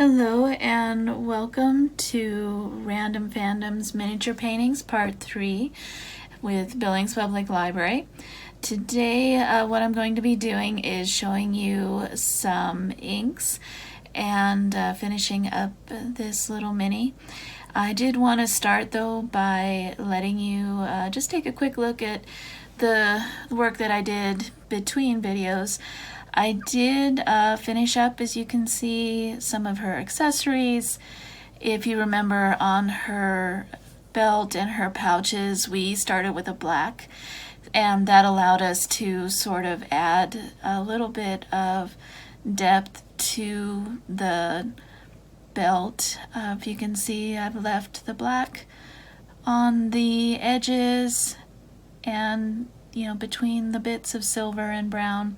Hello and welcome to Random Fandoms Miniature Paintings Part 3 with Billings Public Library. Today what I'm going to be doing is showing you some inks and finishing up this little mini. I did want to start though by letting you just take a quick look at the work that I did between videos. I did finish up, as you can see, some of her accessories. If you remember, on her belt and her pouches, we started with a black, and that allowed us to sort of add a little bit of depth to the belt. If you can see, I've left the black on the edges and between the bits of silver and brown,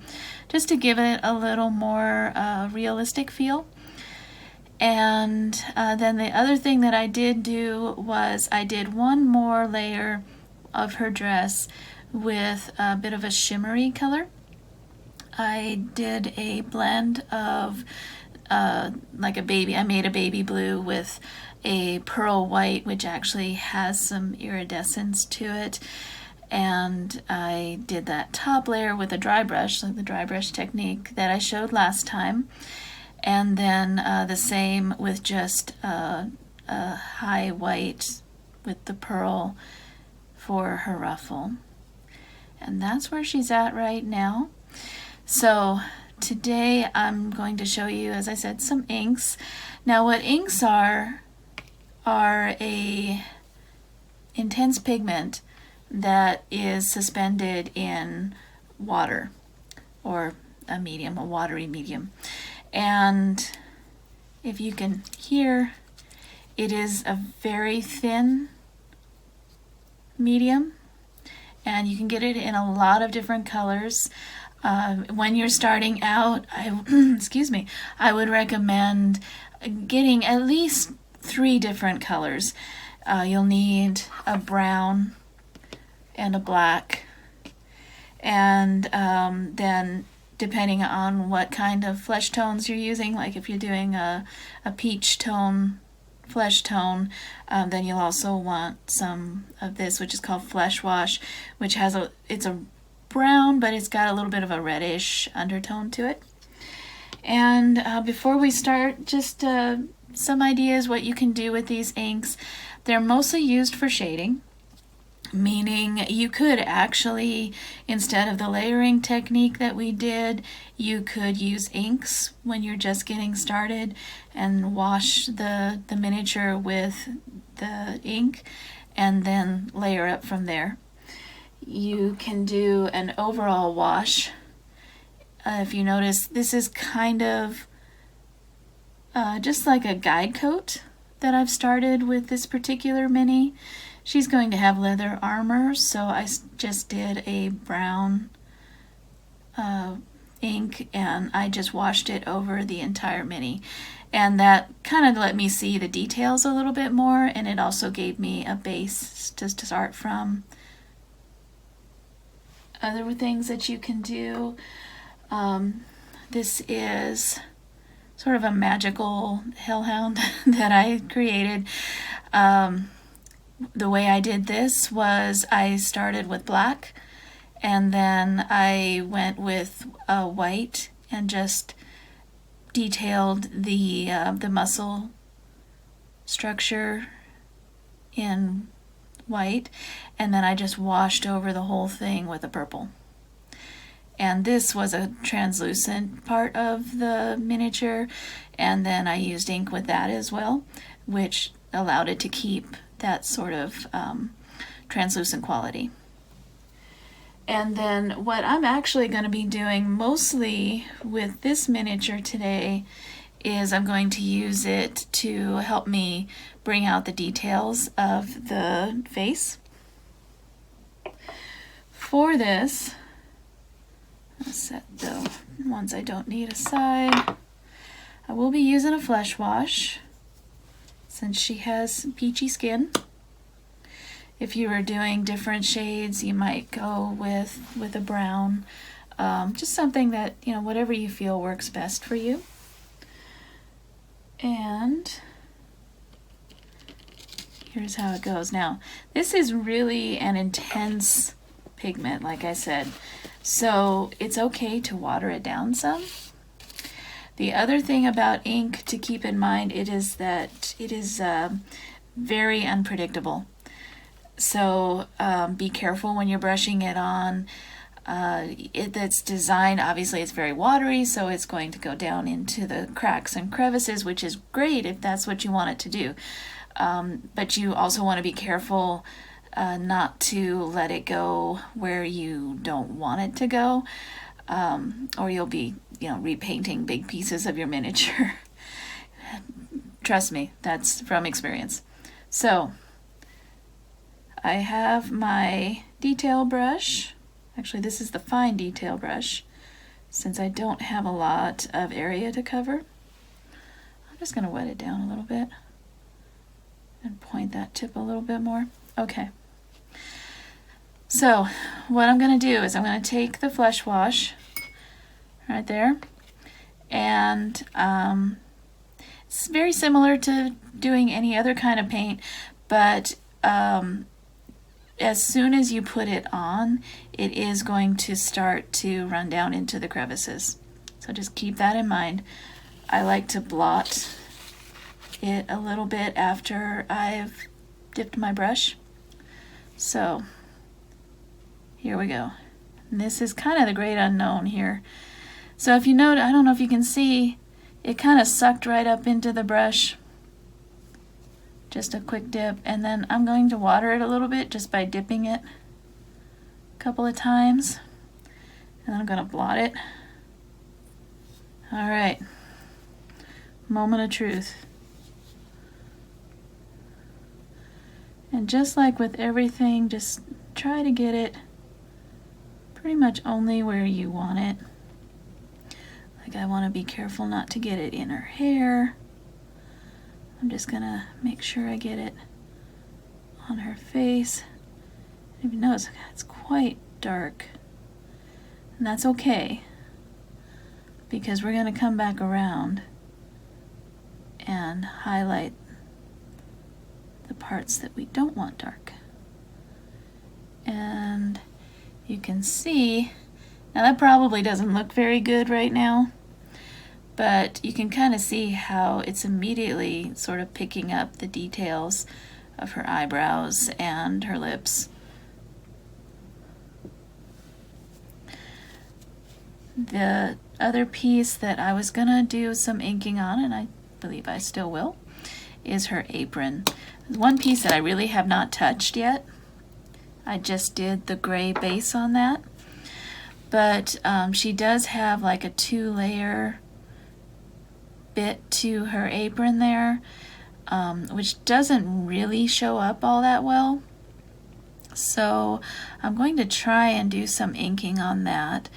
just to give it a little more realistic feel. And then the other thing that I did do was I did one more layer of her dress with a bit of a shimmery color. I did a blend of like a baby, I made a baby blue with a pearl white, which actually has some iridescence to it. And I did that top layer with a dry brush, like the dry brush technique that I showed last time. And then the same with just a high white with the pearl for her ruffle. And that's where she's at right now. So today I'm going to show you, as I said, some inks. Now what inks are a intense pigment that is suspended in water, or a medium, a watery medium. And if you can hear, it is a very thin medium, and you can get it in a lot of different colors. When you're starting out, excuse me, I would recommend getting at least 3 different colors. You'll need a brown and a black, and then depending on what kind of flesh tones you're using, like if you're doing a peach tone flesh tone, then you'll also want some of this, which is called flesh wash, which has it's a brown, but it's got a little bit of a reddish undertone to it. And before we start, just some ideas what you can do with these inks. They're mostly used for shading, meaning you could actually, instead of the layering technique that we did, you could use inks when you're just getting started and wash the miniature with the ink and then layer up from there. You can do an overall wash. If you notice, this is kind of just like a guide coat that I've started with this particular mini. She's going to have leather armor, so I just did a brown ink and I just washed it over the entire mini. And that kind of let me see the details a little bit more, and it also gave me a base to start from. Other things that you can do, this is sort of a magical hellhound that I created. The way I did this was I started with black, and then I went with white and just detailed the muscle structure in white, and then I just washed over the whole thing with a purple. And this was a translucent part of the miniature, and then I used ink with that as well, which allowed it to keep that sort of translucent quality. And then what I'm actually going to be doing mostly with this miniature today is I'm going to use it to help me bring out the details of the face. For this, I'll set the ones I don't need aside. I will be using a flesh wash since she has peachy skin. If you were doing different shades, you might go with a brown. Just something that, whatever you feel works best for you. And here's how it goes. Now, this is really an intense pigment, like I said, so it's okay to water it down some. The other thing about ink to keep in mind is that it is very unpredictable. So be careful when you're brushing it on. It's designed, obviously it's very watery, so it's going to go down into the cracks and crevices, which is great if that's what you want it to do. But you also want to be careful not to let it go where you don't want it to go, or you'll be, repainting big pieces of your miniature. Trust me, that's from experience. So I have my detail brush. Actually, this is the fine detail brush, since I don't have a lot of area to cover. I'm just going to wet it down a little bit and point that tip a little bit more. Okay. So what I'm going to do is I'm going to take the flesh wash right there, and it's very similar to doing any other kind of paint, but as soon as you put it on, it is going to start to run down into the crevices. So just keep that in mind. I like to blot it a little bit after I've dipped my brush. So here we go. And this is kind of the great unknown here. So if you note, I don't know if you can see, it kind of sucked right up into the brush. Just a quick dip, and then I'm going to water it a little bit just by dipping it a couple of times, and then I'm going to blot it. All right, moment of truth. And just like with everything, just try to get it pretty much only where you want it. Like, I want to be careful not to get it in her hair. I'm just gonna make sure I get it on her face. Even though it's quite dark, and that's okay, because we're gonna come back around and highlight the parts that we don't want dark. And you can see, now that probably doesn't look very good right now, but you can kind of see how it's immediately sort of picking up the details of her eyebrows and her lips. The other piece that I was gonna do some inking on, and I believe I still will, is her apron. One piece that I really have not touched yet. I just did the gray base on that, but she does have like a 2-layer bit to her apron there, which doesn't really show up all that well. So I'm going to try and do some inking on that.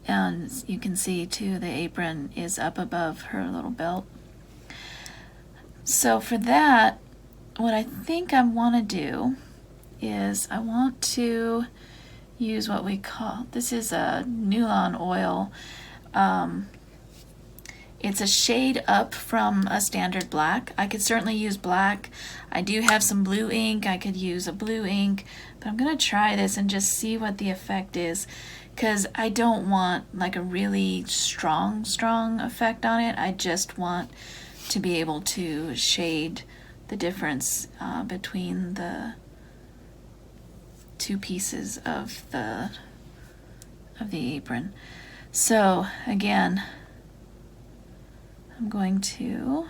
And you can see too, the apron is up above her little belt. So for that, what I think I want to do is I want to use what we call, this is a Nylon oil. It's a shade up from a standard black. I could certainly use black. I do have some blue ink. I could use a blue ink, but I'm gonna try this and just see what the effect is, because I don't want like a really strong effect on it. I just want to be able to shade the difference between the two pieces of the apron. So again, I'm going to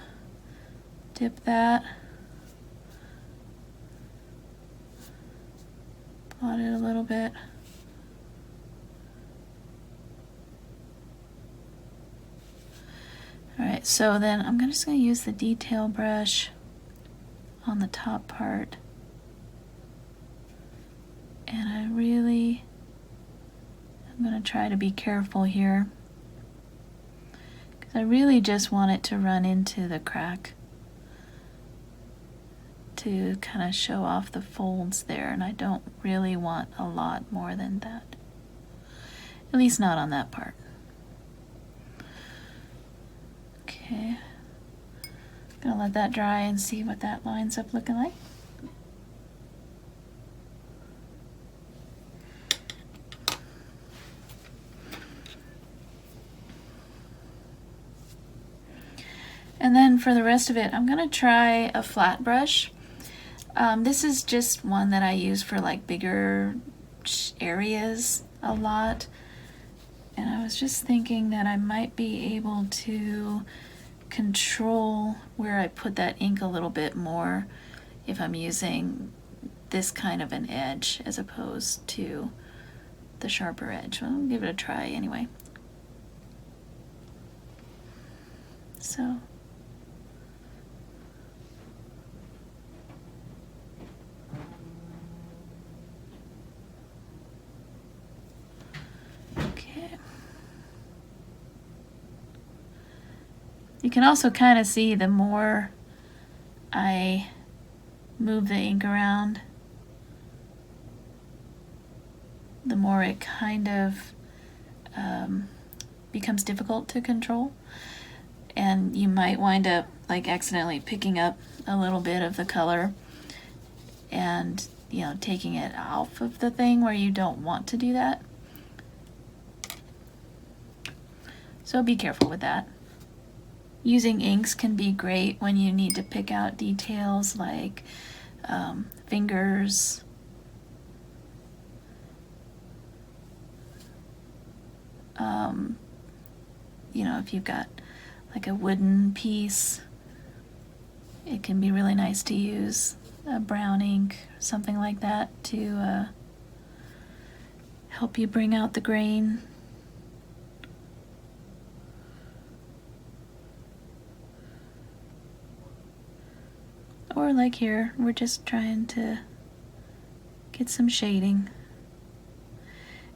dip that, blot it a little bit. All right, so then I'm just going to use the detail brush on the top part. And I'm going to try to be careful here, because I really just want it to run into the crack to kind of show off the folds there, and I don't really want a lot more than that, at least not on that part. Okay, Gonna let that dry and see what that lines up looking like. And then for the rest of it, I'm gonna try a flat brush. This is just one that I use for like bigger areas a lot. And I was just thinking that I might be able to control where I put that ink a little bit more if I'm using this kind of an edge as opposed to the sharper edge. Well, I'll give it a try anyway. So you can also kind of see the more I move the ink around, the more it kind of becomes difficult to control. And you might wind up like accidentally picking up a little bit of the color and, you know, taking it off of the thing where you don't want to do that. So be careful with that. Using inks can be great when you need to pick out details like fingers, you know, if you've got like a wooden piece, it can be really nice to use a brown ink, something like that, to help you bring out the grain. Or like here, we're just trying to get some shading.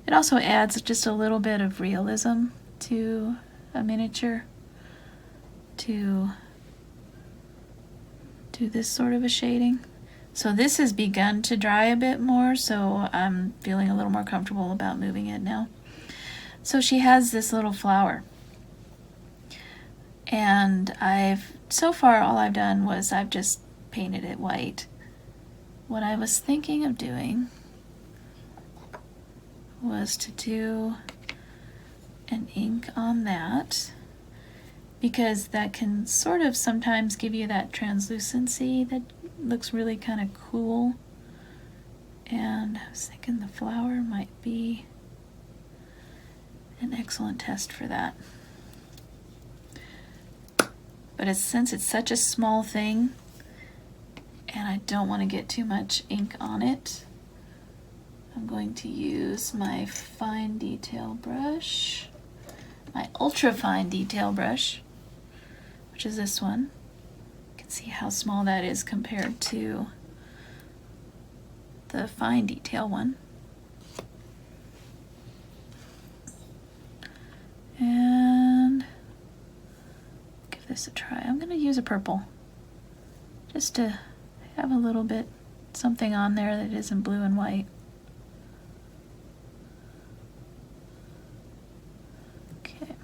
It also adds just a little bit of realism to a miniature, to do this sort of a shading. So this has begun to dry a bit more, so I'm feeling a little more comfortable about moving it now. So she has this little flower. And so far all I've done was I've just painted it white. What I was thinking of doing was to do an ink on that, because that can sort of sometimes give you that translucency that looks really kind of cool. And I was thinking the flower might be an excellent test for that. But since it's such a small thing, and I don't want to get too much ink on it, I'm going to use my fine detail brush, my ultra fine detail brush, which is this one. You can see how small that is compared to the fine detail one. And give this a try. I'm going to use a purple just to have a little bit something on there that isn't blue and white. Okay.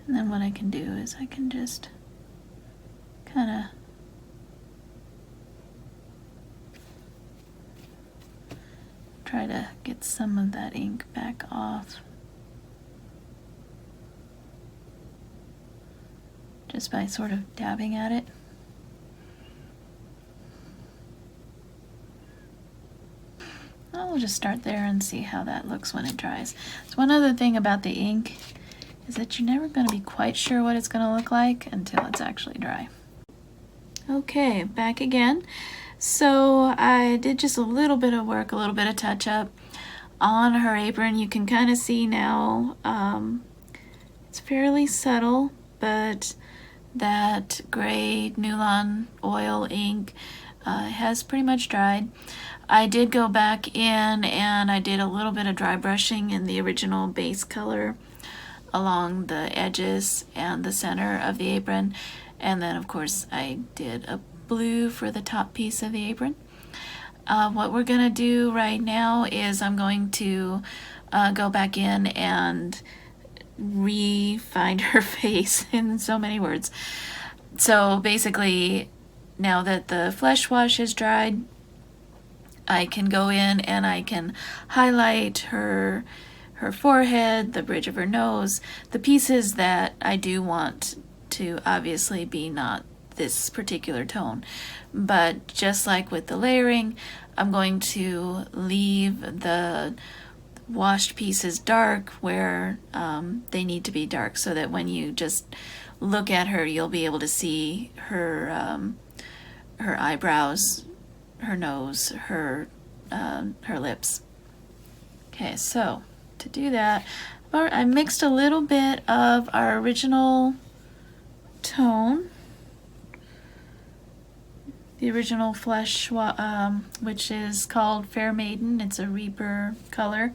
And then what I can do is I can just kind of try to get some of that ink back off just by sort of dabbing at it. I'll just start there and see how that looks when it dries. So one other thing about the ink is that you're never going to be quite sure what it's going to look like until it's actually dry. Okay, back again. So I did just a little bit of work, a little bit of touch up on her apron. You can kind of see now it's fairly subtle, but that gray Nylon oil ink has pretty much dried. I did go back in and I did a little bit of dry brushing in the original base color along the edges and the center of the apron. And then of course I did a blue for the top piece of the apron. What we're gonna do right now is I'm going to go back in and re-find her face in so many words. So basically, now that the flesh wash is dried, I can go in and I can highlight her forehead, the bridge of her nose, the pieces that I do want to obviously be not this particular tone. But just like with the layering, I'm going to leave the washed pieces dark where they need to be dark, so that when you just look at her, you'll be able to see her eyebrows, her nose, her lips. Okay, so to do that, I mixed a little bit of our original tone, the original flesh, which is called Fair Maiden. It's a Reaper color,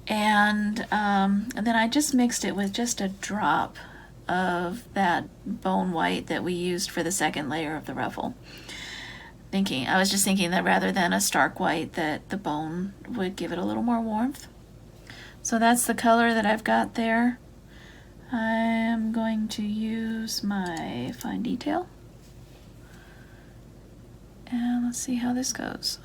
and then I just mixed it with just a drop of that bone white that we used for the second layer of the ruffle. I was just thinking that rather than a stark white, that the bone would give it a little more warmth. So that's the color that I've got there. I am going to use my fine detail. And let's see how this goes.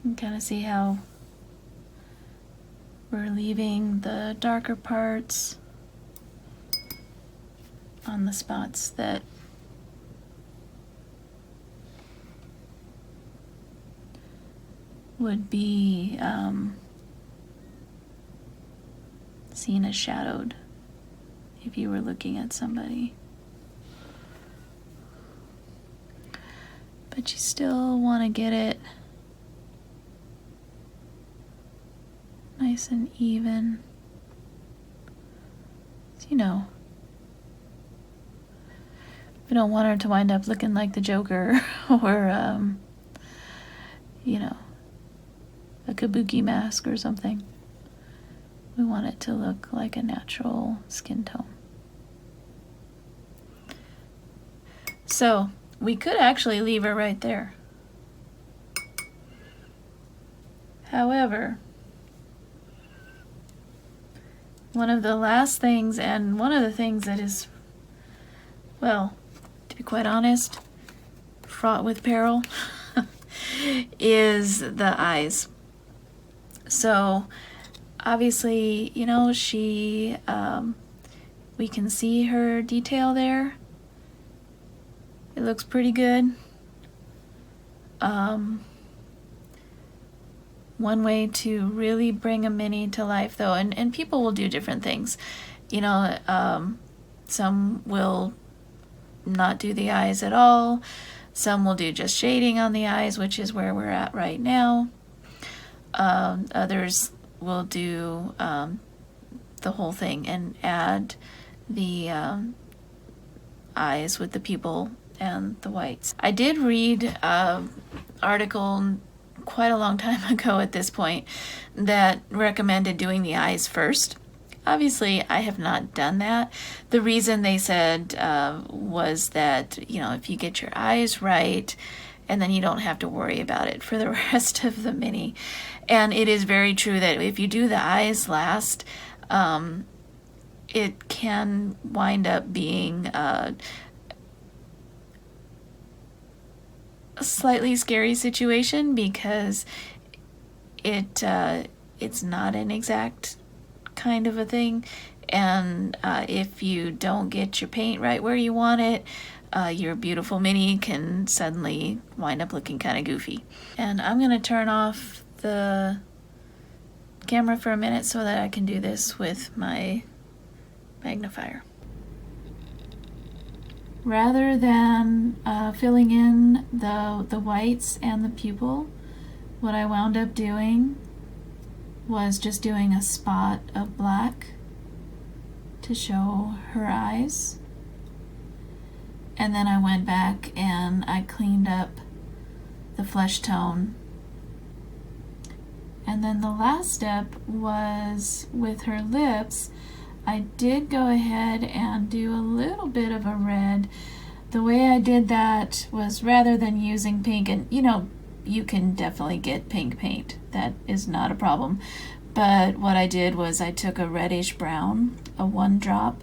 You can kind of see how we're leaving the darker parts on the spots that would be seen as shadowed if you were looking at somebody. But you still want to get it nice and even. You know, we don't want her to wind up looking like the Joker or, you know, a kabuki mask or something. We want it to look like a natural skin tone. So we could actually leave her right there. However, one of the last things, and one of the things that is, well, to be quite honest, fraught with peril, is the eyes. So obviously, you know, we can see her detail there. It looks pretty good. One way to really bring a mini to life, though, and people will do different things. You know, some will not do the eyes at all. Some will do just shading on the eyes, which is where we're at right now. Others will do the whole thing and add the eyes with the pupil and the whites. I did read an article quite a long time ago at this point that recommended doing the eyes first. Obviously, I have not done that. The reason they said was that, you know, if you get your eyes right, and then you don't have to worry about it for the rest of the mini. And it is very true that if you do the eyes last, it can wind up being a slightly scary situation, because it's not an exact kind of a thing, and if you don't get your paint right where you want it, your beautiful mini can suddenly wind up looking kind of goofy. And I'm gonna turn off the camera for a minute so that I can do this with my magnifier. Rather than filling in the whites and the pupil, what I wound up doing was just doing a spot of black to show her eyes. And then I went back and I cleaned up the flesh tone. And then the last step was with her lips. I did go ahead and do a little bit of a red. The way I did that was, rather than using pink, and you can definitely get pink paint, that is not a problem, but what I did was I took a reddish brown, a 1 drop,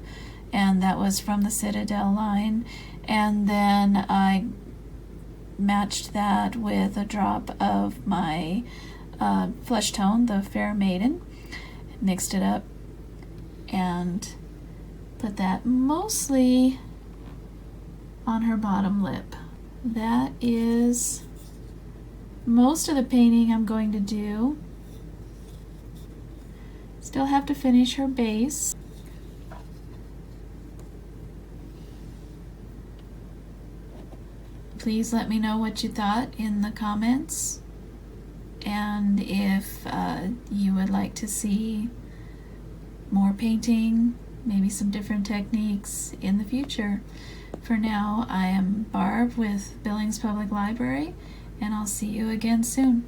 and that was from the Citadel line, and then I matched that with a drop of my flesh tone, the Fair Maiden, mixed it up and put that mostly on her bottom lip. That is most of the painting I'm going to do. Still have to finish her base. Please let me know what you thought in the comments, and if you would like to see more painting, maybe some different techniques in the future. For now, I am Barb with Billings Public Library, and I'll see you again soon.